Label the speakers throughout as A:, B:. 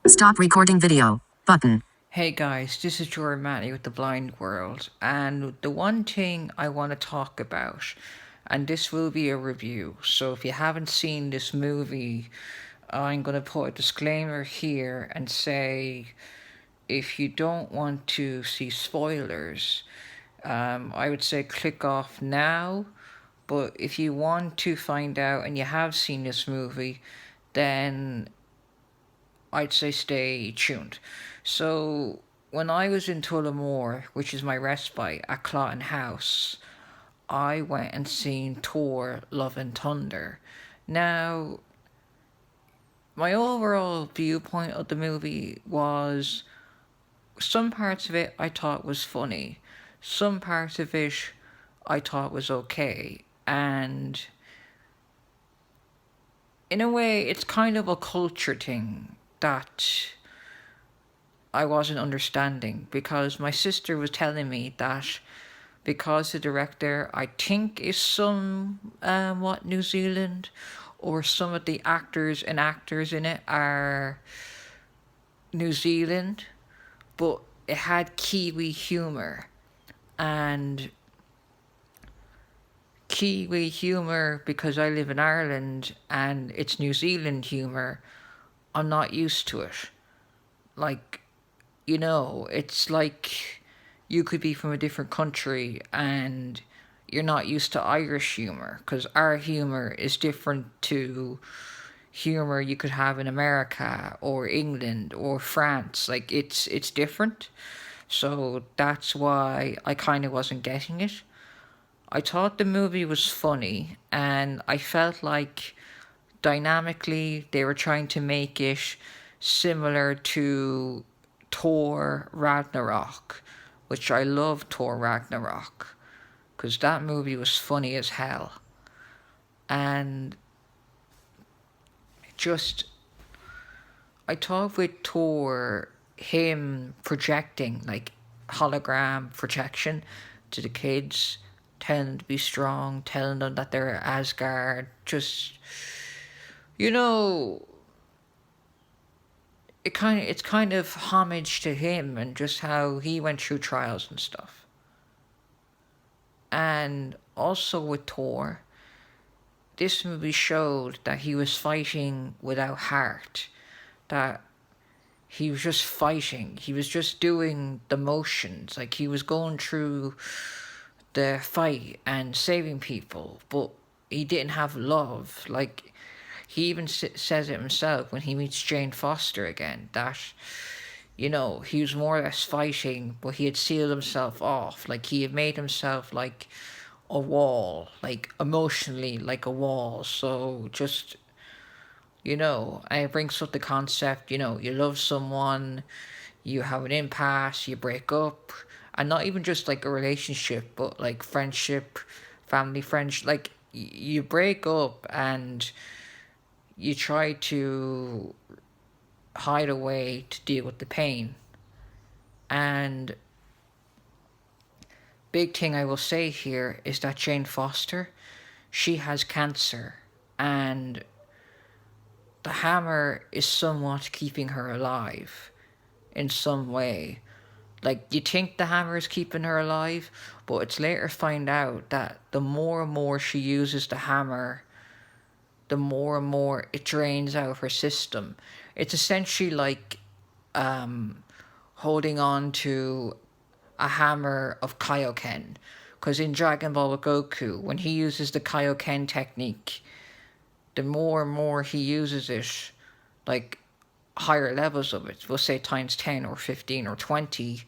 A: Stop recording video. Button.
B: Hey guys, this is Jordan Matty with The Blind World, and the one thing I want to talk about, and this will be a review, so if you haven't seen this movie, I'm going to put a disclaimer here and say if you don't want to see spoilers, I would say click off now, but if you want to find out and you have seen this movie, then I'd say stay tuned. So, when I was in Tullamore, which is my respite at Clotton House, I went and seen Thor Love and Thunder. Now, my overall viewpoint of the movie was some parts of it I thought was funny, some parts of it I thought was okay, and in a way, it's kind of a culture thing that I wasn't understanding because my sister was telling me that because the director I think is somewhat New Zealand, or some of the actors and actors in it are New Zealand, but it had Kiwi humor, and Kiwi humor, because I live in Ireland and it's New Zealand humor, I'm not used to it. Like, it's like you could be from a different country and you're not used to Irish humor, because our humor is different to humor you could have in America or England or France. Like, it's different. So that's why I kind of wasn't getting it. I thought the movie was funny, and I felt like dynamically they were trying to make it similar to Thor Ragnarok, which I love Thor Ragnarok, because that movie was funny as hell. And just, I thought with Thor, him projecting, like hologram projection to the kids, telling them to be strong, telling them that they're Asgard, just, you know, it's kind of homage to him and just how he went through trials and stuff. And also with Thor, this movie showed that he was fighting without heart, that he was just fighting. He was just doing the motions, like he was going through the fight and saving people, but he didn't have love. Like, he even says it himself when he meets Jane Foster again, that, he was more or less fighting, but he had sealed himself off. Like, he had made himself like a wall, like emotionally like a wall. So just, and it brings up the concept, you love someone, you have an impasse, you break up, and not even just like a relationship, but like friendship, family, friendship, like you break up and you try to hide away to deal with the pain. And big thing I will say here is that Jane Foster, she has cancer, and the hammer is somewhat keeping her alive in some way. Like, you think the hammer is keeping her alive, but it's later find out that the more and more she uses the hammer, the more and more it drains out of her system. It's essentially like holding on to a hammer of Kaioken. Because in Dragon Ball Goku, when he uses the Kaioken technique, the more and more he uses it, like higher levels of it, we'll say times 10 or 15 or 20,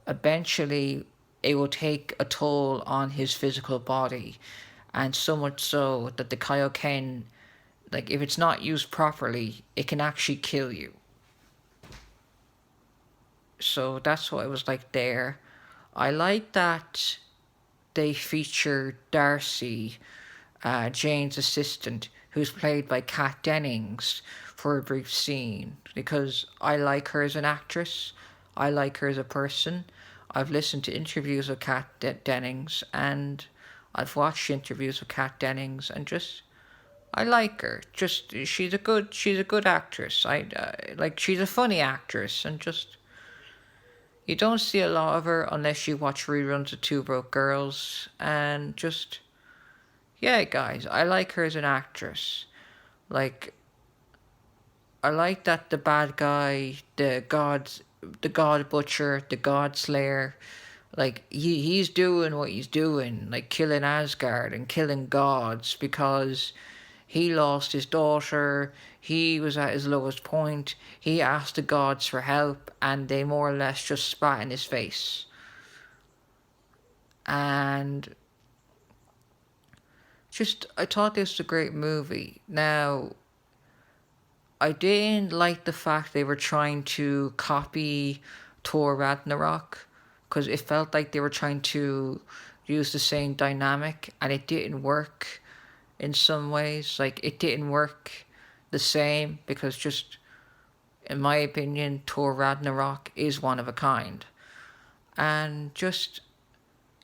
B: eventually it will take a toll on his physical body. And so much so that the Kaioken, like if it's not used properly, it can actually kill you. So that's what it was like there. I like that they feature Darcy, Jane's assistant, who's played by Kat Dennings, for a brief scene, because I like her as an actress. I like her as a person. I've listened to interviews with Kat Dennings, and I've watched interviews with Kat Dennings, and just, I like her. Just she's a good actress. She's a funny actress, and just you don't see a lot of her unless you watch reruns of Two Broke Girls, and just yeah, guys, I like her as an actress. Like, I like that the bad guy, the God Butcher, the God Slayer, like he's doing what he's doing, like killing Asgard and killing gods because he lost his daughter. He was at his lowest point. He asked the gods for help, and they more or less just spat in his face. And just, I thought this was a great movie. Now, I didn't like the fact they were trying to copy Thor Ragnarok, because it felt like they were trying to use the same dynamic, and it didn't work in some ways. Like, it didn't work the same, because just, in my opinion, Thor Ragnarok is one of a kind. And just,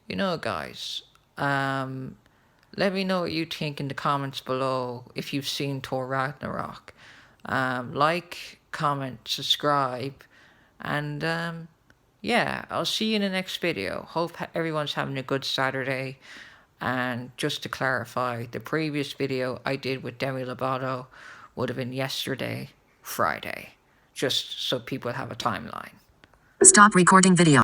B: guys, let me know what you think in the comments below if you've seen Thor Ragnarok. Like, comment, subscribe, and yeah, I'll see you in the next video. Hope everyone's having a good Saturday. And just to clarify, the previous video I did with Demi Lovato would have been yesterday, Friday, just so people have a timeline.
A: Stop recording video.